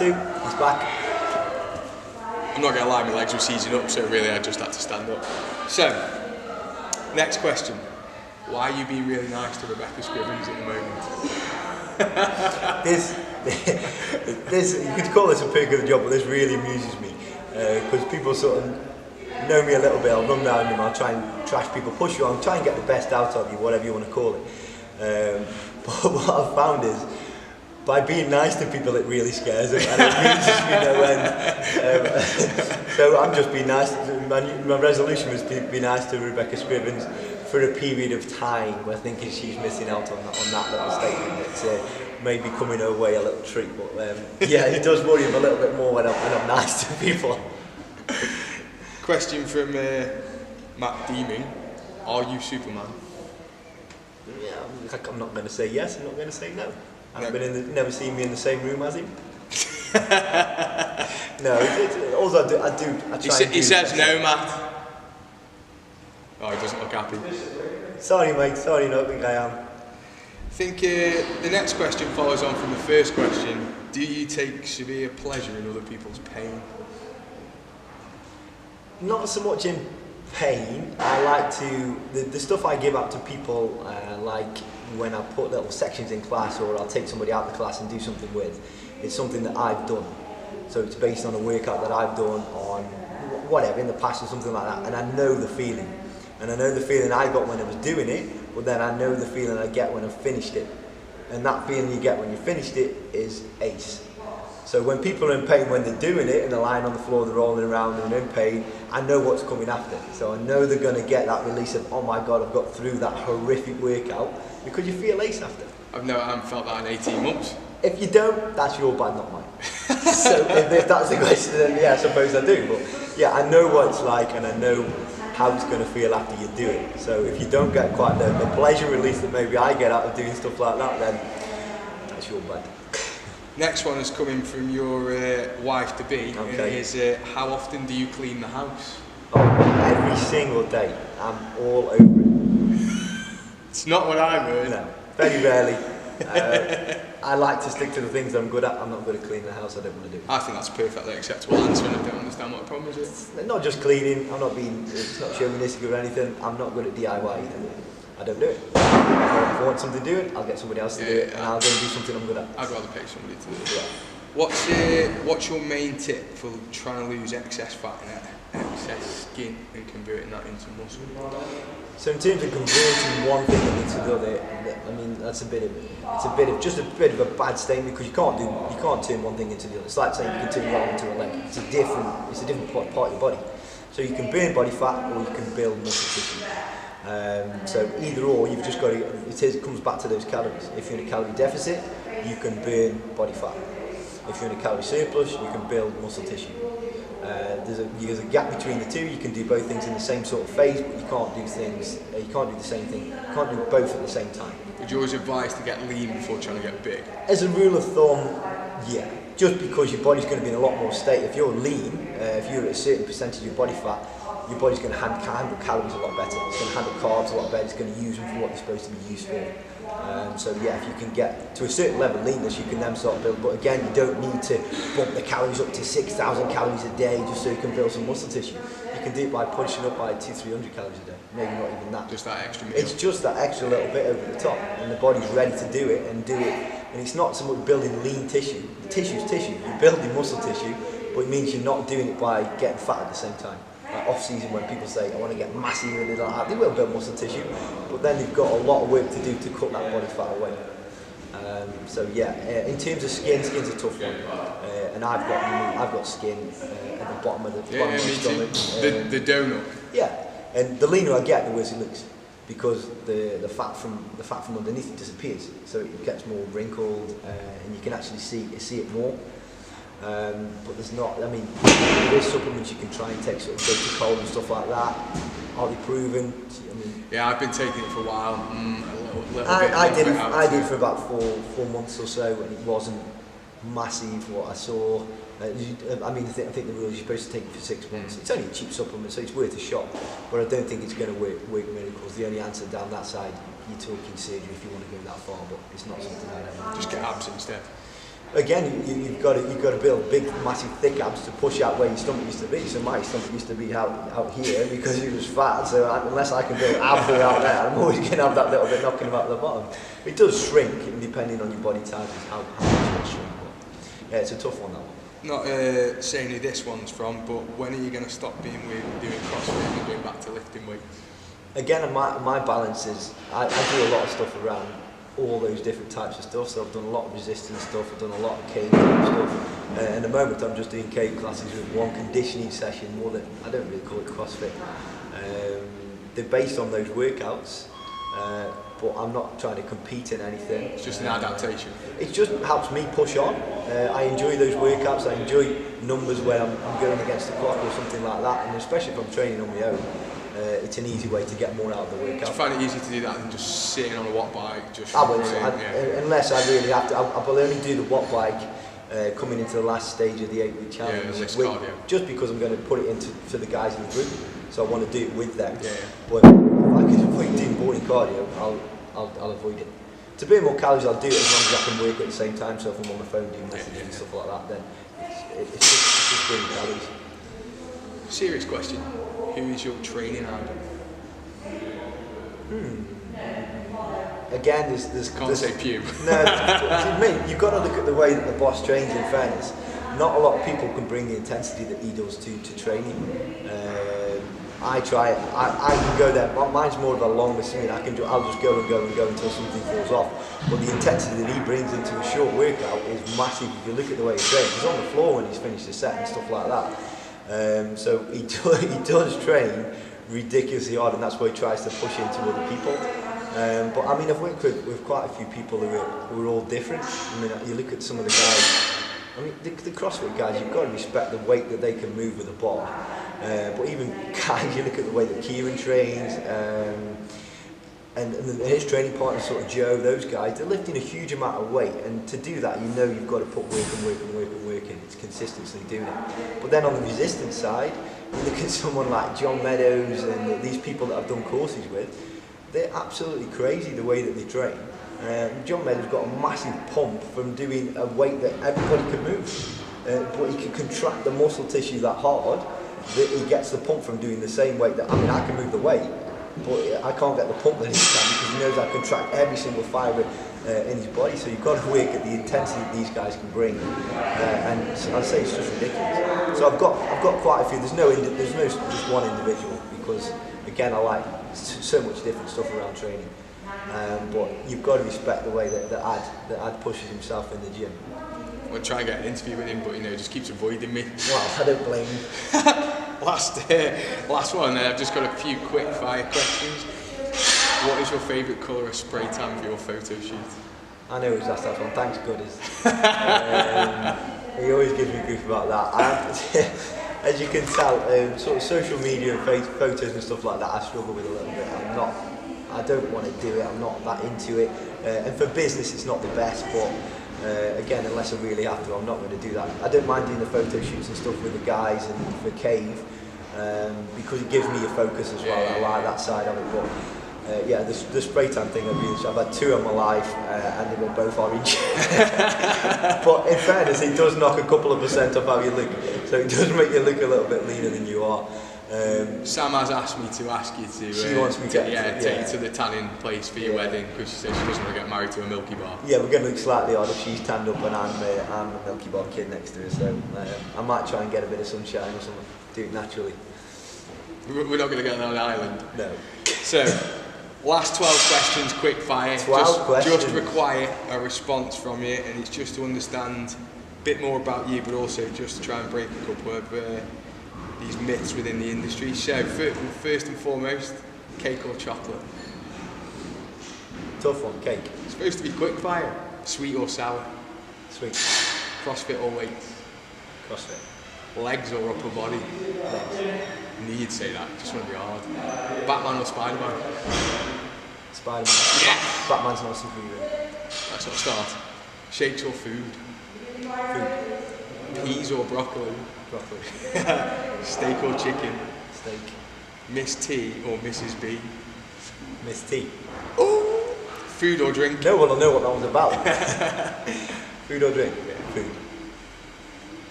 2, he's back. I'm not going to lie, my legs were seizing up, so really I just had to stand up. So, next question. Why are you being really nice to Rebecca Scrivens at the moment? this, you could call this a pig of the job, but this really amuses me. Because people sort of know me a little bit, I'll run down them, I'll try and trash people, push you on, try and get the best out of you, whatever you want to call it. But what I've found is, by being nice to people, it really scares them, and it amuses me no end. So I'm just being nice. My resolution was to be nice to Rebecca Scrivens for a period of time. I think she's missing out on that little statement. It's maybe coming her way a little treat, but yeah, it does worry him a little bit more when I'm nice to people. Question from Matt Deeming. Are you Superman? Yeah, I'm not going to say yes, I'm not going to say no. Never seen me in the same room as him. No, all I try. He says no, Matt. Oh, he doesn't look happy. Sorry, mate. Sorry, no, I think I am. I think the next question follows on from the first question. Do you take severe pleasure in other people's pain? Not so much in pain. I like to the stuff I give out to people, like when I put little sections in class, or I'll take somebody out of the class and do something with. It's something that I've done, so it's based on a workout that I've done on whatever in the past or something like that, and I know the feeling, and I know the feeling I got when I was doing it, but then I know the feeling I get when I've finished it, and that feeling you get when you finished it is ace. So when people are in pain when they're doing it and they're lying on the floor, they're rolling around and they're in pain, I know what's coming after. So I know they're going to get that release of, oh my God, I've got through that horrific workout, because you feel ace after. I haven't felt that in 18 months. If you don't, that's your bad, not mine. So if that's the question, then yeah, I suppose I do. But yeah, I know what it's like, and I know how it's going to feel after you do it. So if you don't get quite the pleasure release that maybe I get out of doing stuff like that, then that's your bad. Next one is coming from your wife-to-be. Okay. Is how often do you clean the house? Oh, every single day. I'm all over it. It's not what I've heard. No, very rarely. I like to stick to the things I'm good at. I'm not good at cleaning the house. I don't want to do it. I think that's a perfectly acceptable answer, and I don't understand what the problem is. It's not just cleaning. It's not chauvinistic or anything. I'm not good at DIY either. I don't do it. If I want something to do it, I'll get somebody else to do it, and I'll go and do something I'm good at. I'd rather pay somebody to do it. Yeah. What's your main tip for trying to lose excess fat and excess skin and converting that into muscle? So in terms of converting one thing into the other, I mean that's a bit of a bad statement, because you can't turn one thing into the other. It's like saying you can turn your arm into a leg. It's a different part of your body. So you can burn body fat, or you can build muscle tissue. So either or, you've just got to. It comes back to those calories. If you're in a calorie deficit, you can burn body fat. If you're in a calorie surplus, you can build muscle tissue. There's a gap between the two. You can do both things in the same sort of phase, but you can't do things. You can't do the same thing. You can't do both at the same time. Would you always advise to get lean before trying to get big? As a rule of thumb, yeah. Just because your body's going to be in a lot more state. If you're lean, if you're at a certain percentage of your body fat, your body's going to handle calories a lot better. It's going to handle carbs a lot better. It's going to use them for what they're supposed to be used for. So yeah, if you can get to a certain level of leanness, you can then start to build. But again, you don't need to bump the calories up to 6,000 calories a day just so you can build some muscle tissue. You can do it by punching up by 200-300 calories a day. Maybe not even that. Just that extra meal. It's just that extra little bit over the top, and the body's ready to do it and do it. And it's not so much building lean tissue. The tissue's tissue. You're building muscle tissue, but it means you're not doing it by getting fat at the same time. Like off season, when people say I want to get massive and like that, they will build muscle tissue, but then they've got a lot of work to do to cut that body fat away. So yeah, in terms of skin's a tough one, and I've got skin at the bottom of the bottom of my stomach. The donut. Yeah, and the leaner I get, the worse it looks, because the fat from underneath it disappears, so it gets more wrinkled, and you can actually see it more. But there's not. I mean, there is supplements you can try and take, sort of Coca-Cola and stuff like that. Are they proven? I mean, yeah, I've been taking it for a while. I did for about four months or so, and it wasn't massive. What I saw. I mean, I think the rule is you're supposed to take it for 6 months. It's only a cheap supplement, so it's worth a shot. But I don't think it's going to work miracles. The only answer down that side, you're talking surgery if you want to go that far. But it's not something I'd ever just get abs instead. Again, you've got to build big, massive, thick abs to push out where your stomach used to be. So my stomach used to be out here because it was fat. So unless I can build abs way out there, I'm always going to have that little bit knocking about the bottom. It does shrink, depending on your body type, is how much it shrink. But yeah, it's a tough one, that one. Not saying who this one's from, but when are you going to stop being weird and doing CrossFit and going back to lifting weights? Again, my balance is, I do a lot of stuff around all those different types of stuff. So I've done a lot of resistance stuff, I've done a lot of cage type stuff. In the moment I'm just doing cage classes with one conditioning session more than, I don't really call it CrossFit. They're based on those workouts, but I'm not trying to compete in anything. It's just an adaptation. It just helps me push on. I enjoy those workouts, I enjoy numbers where I'm going against the clock or something like that, and especially if I'm training on my own. It's an easy way to get more out of the workout. Do you find it easy to do that than just sitting on a watt bike? Just unless I really have to. I will only do the watt bike coming into the last stage of the 8-week challenge. Just because I'm going to put it into the guys in the group, so I want to do it with them. Yeah. But if I can avoid doing boring cardio, I'll avoid it. To burn more calories, I'll do it as long as I can work at the same time. So if I'm on my phone doing messages and stuff like that, then it's just burning calories. Serious question. Who is your training idol? Again, there's Can't say Pew. No, mate, you've got to look at the way that the boss trains. In fairness, not a lot of people can bring the intensity that he does to training. I try. I can go there. Mine's more of a longer swing. I'll just go and go until something falls off. But the intensity that he brings into a short workout is massive. If you look at the way he trains, he's on the floor when he's finished a set and stuff like that. So he does train ridiculously hard, and that's why he tries to push into other people. But I mean, I've worked with quite a few people who are all different. I mean, you look at some of the guys. I mean, the CrossFit guys, you've got to respect the weight that they can move with a bar. But even guys, you look at the way that Kieran trains, and his training partner, sort of Joe, those guys, they're lifting a huge amount of weight, and to do that, you've got to put work in. It's consistently doing it. But then on the resistance side, you look at someone like John Meadows and these people that I've done courses with, they're absolutely crazy the way that they train. John Meadows got a massive pump from doing a weight that everybody can move, but he can contract the muscle tissue that hard that he gets the pump from doing the same weight that, I mean, I can move the weight, but I can't get the pump that he can because he knows I contract every single fibre in his body. So you've got to work at the intensity that these guys can bring, and I'd say it's just ridiculous. So I've got quite a few. There's no just one individual, because again, I like so much different stuff around training. But you've got to respect the way that Ad pushes himself in the gym. I'm going to try and get an interview with him, but he just keeps avoiding me. Well, I don't blame him. Last one, I've just got a few quick fire questions. What is your favourite colour of spray tan for your photo shoot? I know who's asked that one, thanks Goodies. He always gives me grief about that. As you can tell, sort of social media and photos and stuff like that, I struggle with a little bit. I don't want to do it, I'm not that into it. And for business it's not the best, but again, unless I really have to, I'm not going to do that. I don't mind doing the photo shoots and stuff with the guys and for Cave, because it gives me a focus as well. I like that side of it. But yeah, the spray tan thing, I've had two in my life, and they were both orange. But in fairness, it does knock a couple of % off how you look, so it does make you look a little bit leaner than you are. Sam has asked me to ask you to. She wants me take you to the tanning place for your wedding, because she says she doesn't want to get married to a Milky Bar. Yeah, we're going to look slightly odd if she's tanned up and I'm a Milky Bar kid next to her, so I might try and get a bit of sunshine or something, do it naturally. We're not going to get on an island. No. So, last 12 questions, quick fire. 12 questions. Just require a response from you, and it's just to understand a bit more about you, but also just to try and break a couple of these myths within the industry. So, first and foremost, cake or chocolate? Tough one, cake. It's supposed to be quick fire. Sweet or sour? Sweet. CrossFit or weights? CrossFit. Legs or upper body? Legs. Need say that, just want to be hard. Batman or Spider-Man? Spider-Man. Yeah. Batman's not a superhero. That's what start. Shakes or food? Food. Peas or broccoli? Broccoli. Steak or chicken? Steak. Miss T or Mrs. B? Miss T. Ooh. Food or drink? No one will know what that one's about. Food or drink? Food.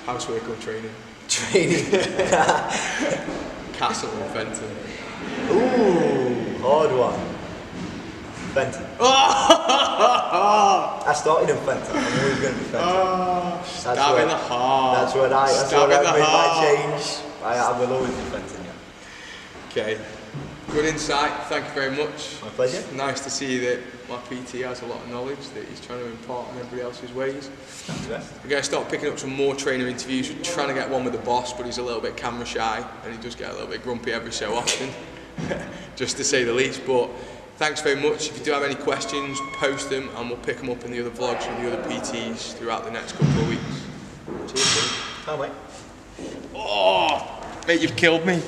Housework or training? Training. Castle or Fenton? Ooh, hard one. Fenton. I started in Fenton. I'm always going to be Fenton. Stab in the heart. That's what I made my change. I will always be Fenton, yeah. Okay. Good insight. Thank you very much. My pleasure. It's nice to see that my PT has a lot of knowledge that he's trying to impart on everybody else's ways. We're going to start picking up some more trainer interviews. We're trying to get one with the boss, but he's a little bit camera shy and he does get a little bit grumpy every so often, just to say the least. But thanks very much. If you do have any questions, post them and we'll pick them up in the other vlogs and the other PTs throughout the next couple of weeks. Cheers, buddy. Oh, mate. Oh, mate, you've killed me.